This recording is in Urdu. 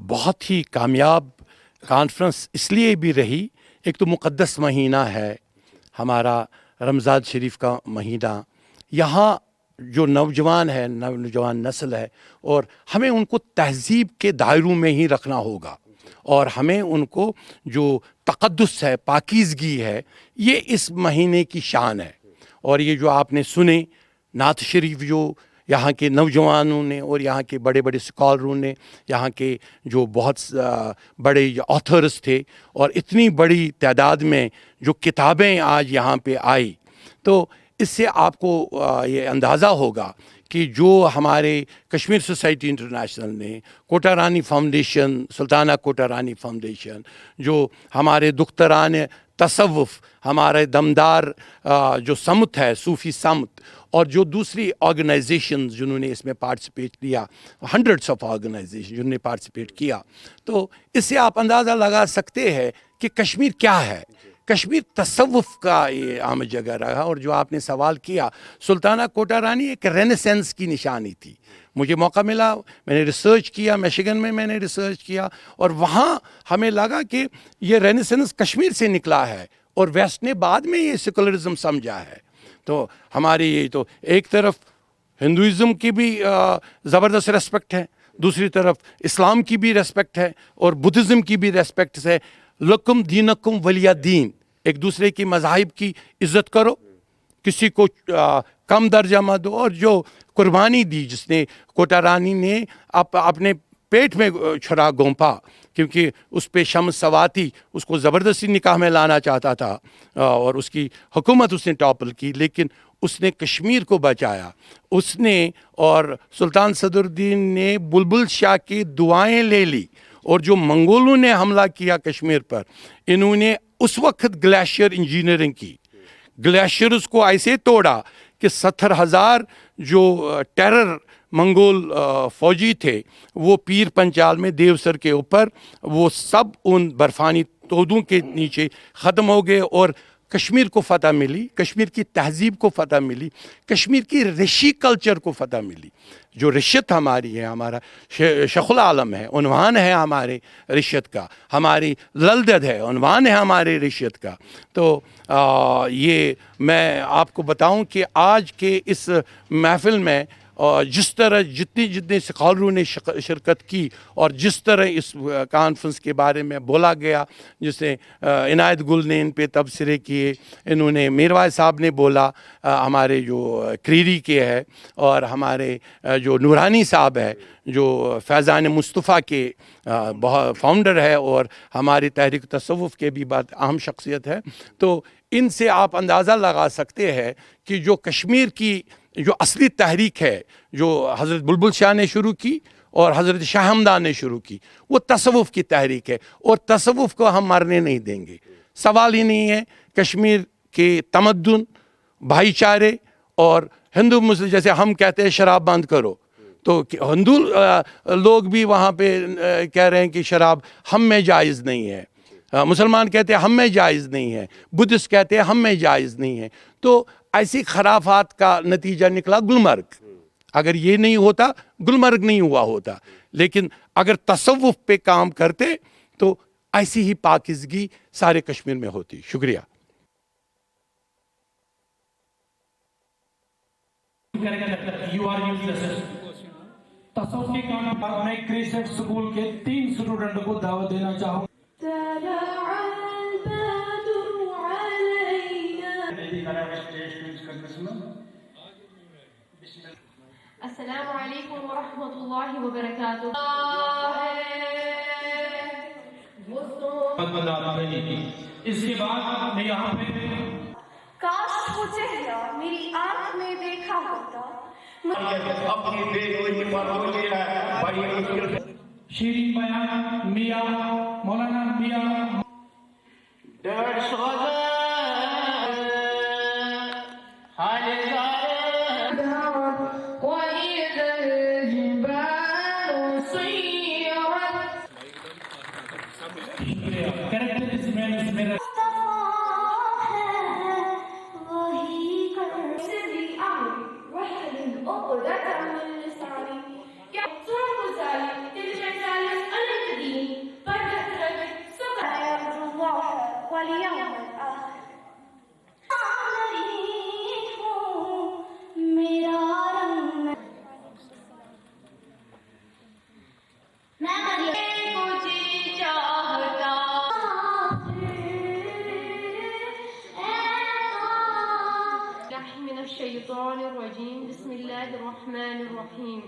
بہت ہی کامیاب کانفرنس اس لیے بھی رہی، ایک تو مقدس مہینہ ہے ہمارا رمضان شریف کا مہینہ، یہاں جو نوجوان ہے، نوجوان نسل ہے، اور ہمیں ان کو تہذیب کے دائروں میں ہی رکھنا ہوگا، اور ہمیں ان کو جو تقدس ہے، پاکیزگی ہے، یہ اس مہینے کی شان ہے۔ اور یہ جو آپ نے سنے نعت شریف، جو یہاں کے نوجوانوں نے اور یہاں کے بڑے بڑے اسکالروں نے، یہاں کے جو بہت بڑے آتھرز تھے، اور اتنی بڑی تعداد میں جو کتابیں آج یہاں پہ آئی، تو اس سے آپ کو یہ اندازہ ہوگا کہ جو ہمارے کشمیر سوسائٹی انٹرنیشنل نے، کوٹا رانی فاؤنڈیشن، سلطانہ کوٹا رانی فاؤنڈیشن، جو ہمارے دختران تصوف، ہمارے دمدار جو سمت ہے، صوفی سمت، اور جو دوسری آرگنائزیشنز جنہوں نے اس میں پارٹیسپیٹ کیا، ہنڈریڈس آف آرگنائزیشن جنہوں نے پارٹیسپیٹ کیا، تو اس سے آپ اندازہ لگا سکتے ہیں کہ کشمیر کیا ہے۔ کشمیر تصوف کا یہ عام جگہ رہا، اور جو آپ نے سوال کیا، سلطانہ کوٹا رانی ایک رینیسنس کی نشانی تھی۔ مجھے موقع ملا، میں نے ریسرچ کیا، میشیگن میں نے ریسرچ کیا، اور وہاں ہمیں لگا کہ یہ رینیسنس کشمیر سے نکلا ہے، اور ویسٹ نے بعد میں یہ سیکولرزم سمجھا ہے۔ تو ہماری یہ تو ایک طرف ہندوازم کی بھی زبردست ریسپیکٹ ہے، دوسری طرف اسلام کی بھی ریسپیکٹ ہے، اور بدھزم کی بھی ریسپیکٹ ہے۔ لکم دینکم ولی دین، ایک دوسرے کی مذاہب کی عزت کرو، کسی کو کم درجہ مت دو، اور جو قربانی دی جس نے، کوٹا رانی نے اپنے پیٹ میں چھرا گونپا، کیونکہ اس پہ شمس سواتی اس کو زبردستی نکاح میں لانا چاہتا تھا، اور اس کی حکومت اس نے ٹاپل کی، لیکن اس نے کشمیر کو بچایا۔ اس نے، اور سلطان صدر الدین نے بلبل شاہ کی دعائیں لے لی، اور جو منگولوں نے حملہ کیا کشمیر پر، انہوں نے اس وقت گلیشیئر انجینئرنگ کی، گلیشیئرز کو ایسے توڑا کہ 70,000 جو ٹیرر منگول فوجی تھے، وہ پیر پنچال میں دیوسر کے اوپر، وہ سب ان برفانی تودوں کے نیچے ختم ہو گئے، اور کشمیر کو فتح ملی، کشمیر کی تہذیب کو فتح ملی، کشمیر کی رشی کلچر کو فتح ملی۔ جو رشت ہماری ہے، ہمارا شیخ العالم ہے، عنوان ہے ہمارے رشت کا، ہماری للدد ہے، عنوان ہے ہمارے رشت کا۔ تو یہ میں آپ کو بتاؤں کہ آج کے اس محفل میں جس طرح جتنے اسکالروں نے شرکت کی، اور جس طرح اس کانفرنس کے بارے میں بولا گیا، جسے عنایت گل نے ان پہ تبصرے کیے، انہوں نے میرواز صاحب نے بولا، ہمارے جو کریری کے ہے، اور ہمارے جو نورانی صاحب ہے، جو فیضان مصطفیٰ کے فاؤنڈر ہے، اور ہماری تحریک تصوف کے بھی بات اہم شخصیت ہے۔ تو ان سے آپ اندازہ لگا سکتے ہیں کہ جو کشمیر کی جو اصلی تحریک ہے، جو حضرت بلبل شاہ نے شروع کی اور حضرت شاہ ہمدان نے شروع کی، وہ تصوف کی تحریک ہے، اور تصوف کو ہم مرنے نہیں دیں گے۔ سوال ہی نہیں ہے۔ کشمیر کے تمدن، بھائی چارے، اور ہندو مسلم، جیسے ہم کہتے ہیں شراب بند کرو، تو ہندو لوگ بھی وہاں پہ کہہ رہے ہیں کہ شراب ہم میں جائز نہیں ہے، مسلمان کہتے ہیں ہم میں جائز نہیں ہے، بدھسٹ کہتے ہیں ہم میں جائز نہیں ہے۔ تو ایسی خرافات کا نتیجہ نکلا گلمرگ۔ اگر یہ نہیں ہوتا، گلمرگ نہیں ہوا ہوتا، لیکن اگر تصوف پہ کام کرتے تو ایسی ہی پاکیزگی سارے کشمیر میں ہوتی۔ شکریہ۔ تصوف کے کام پر میں کریسٹ سکول کے 3 اسٹوڈنٹ کو دعوت دینا چاہوں۔ السلام علیکم ورحمۃ اللہ وبرکاتہ۔ اس کے بعد میں یہاں پہ کاش وہ چہرہ میری آنکھ میں دیکھا ہوتا۔ شیرین بیان میاں مولانا میاں الشيطان الرجيم بسم الله الرحمن الرحيم